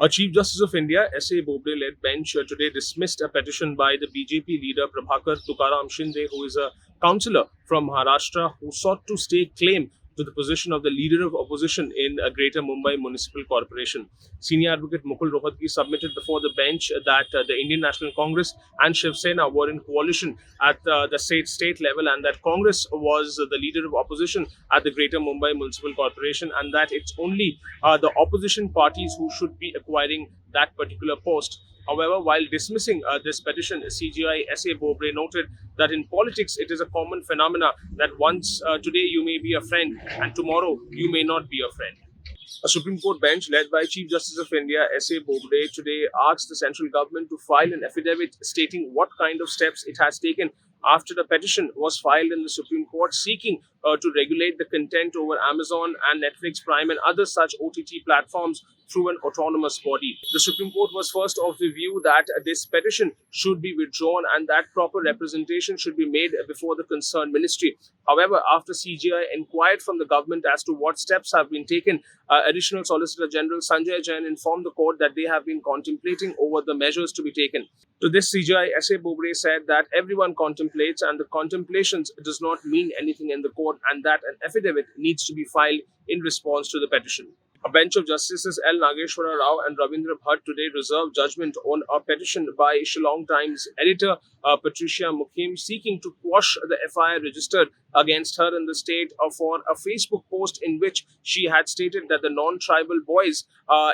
A Chief Justice of India, S.A. Bobde-led bench today dismissed a petition by the BJP leader Prabhakar Tukaram Shinde, who is a councillor from Maharashtra, who sought to stake claim to the position of the leader of opposition in a Greater Mumbai Municipal Corporation. Senior advocate Mukul Rohatgi submitted before the bench that the Indian National Congress and Shiv Sena were in coalition at the state level, and that Congress was the leader of opposition at the Greater Mumbai Municipal Corporation, and that it's only the opposition parties who should be acquiring that particular post. However, while dismissing this petition, CJI S.A. Bobde noted that in politics it is a common phenomena that once today you may be a friend and tomorrow you may not be a friend. A Supreme Court bench led by Chief Justice of India S.A. Bobde today asked the central government to file an affidavit stating what kind of steps it has taken after the petition was filed in the Supreme Court seeking to regulate the content over Amazon and Netflix Prime and other such OTT platforms through an autonomous body. The Supreme Court was first of the view that this petition should be withdrawn and that proper representation should be made before the concerned ministry. However, after CJI inquired from the government as to what steps have been taken, Additional Solicitor General Sanjay Jain informed the court that they have been contemplating over the measures to be taken. To this, CJI S.A. Bobde said that everyone contemplates and the contemplations does not mean anything in the court and that an affidavit needs to be filed in response to the petition. A bench of Justices L. Nageshwara Rao and Ravindra Bhatt today reserved judgment on a petition by Shillong Times editor Patricia Mukim seeking to quash the FIR registered against her in the state for a Facebook post in which she had stated that the non-tribal boys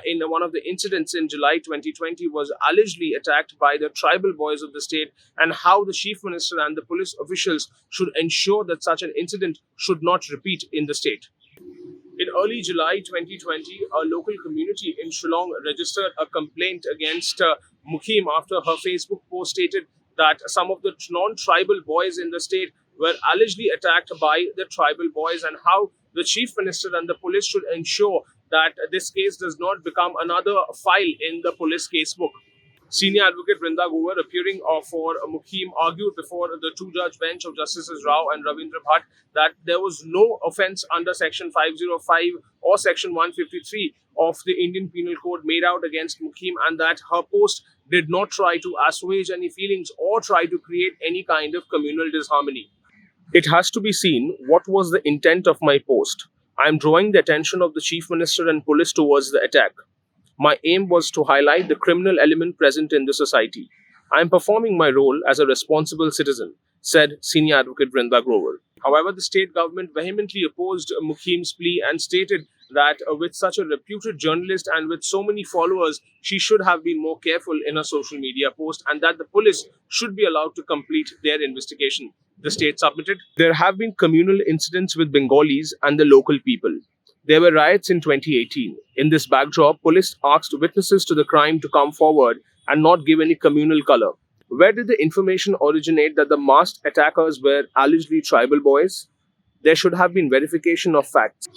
in one of the incidents in July 2020 was allegedly attacked by the tribal boys of the state, and how the Chief Minister and the police officials should ensure that such an incident should not repeat in the state. In early July 2020, a local community in Shillong registered a complaint against Mukim after her Facebook post stated that some of the non-tribal boys in the state were allegedly attacked by the tribal boys, and how the Chief Minister and the police should ensure that this case does not become another file in the police casebook. Senior advocate Brinda Gover, appearing for Mukim, argued before the two-judge bench of Justices Rao and Ravindra Bhatt that there was no offence under Section 505 or Section 153 of the Indian Penal Code made out against Mukim, and that her post did not try to assuage any feelings or try to create any kind of communal disharmony. It has to be seen what was the intent of my post. I am drawing the attention of the Chief Minister and police towards the attack. My aim was to highlight the criminal element present in the society. I am performing my role as a responsible citizen, said Senior Advocate Brinda Grover. However, the state government vehemently opposed Mukim's plea and stated that with such a reputed journalist and with so many followers, she should have been more careful in her social media post and that the police should be allowed to complete their investigation. The state submitted, there have been communal incidents with Bengalis and the local people. There were riots in 2018. In this backdrop, police asked witnesses to the crime to come forward and not give any communal color. Where did the information originate that the masked attackers were allegedly tribal boys? There should have been verification of facts.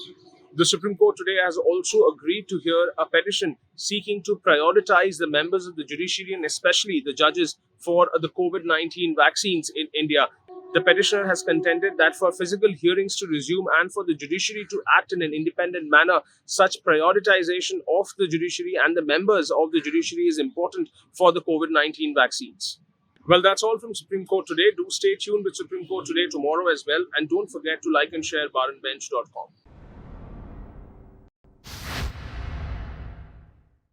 The Supreme Court today has also agreed to hear a petition seeking to prioritize the members of the judiciary and especially the judges for the COVID-19 vaccines in India. The petitioner has contended that for physical hearings to resume and for the judiciary to act in an independent manner, such prioritization of the judiciary and the members of the judiciary is important for the COVID-19 vaccines. Well, that's all from Supreme Court today. Do stay tuned with Supreme Court today tomorrow as well. And don't forget to like and share baranbench.com.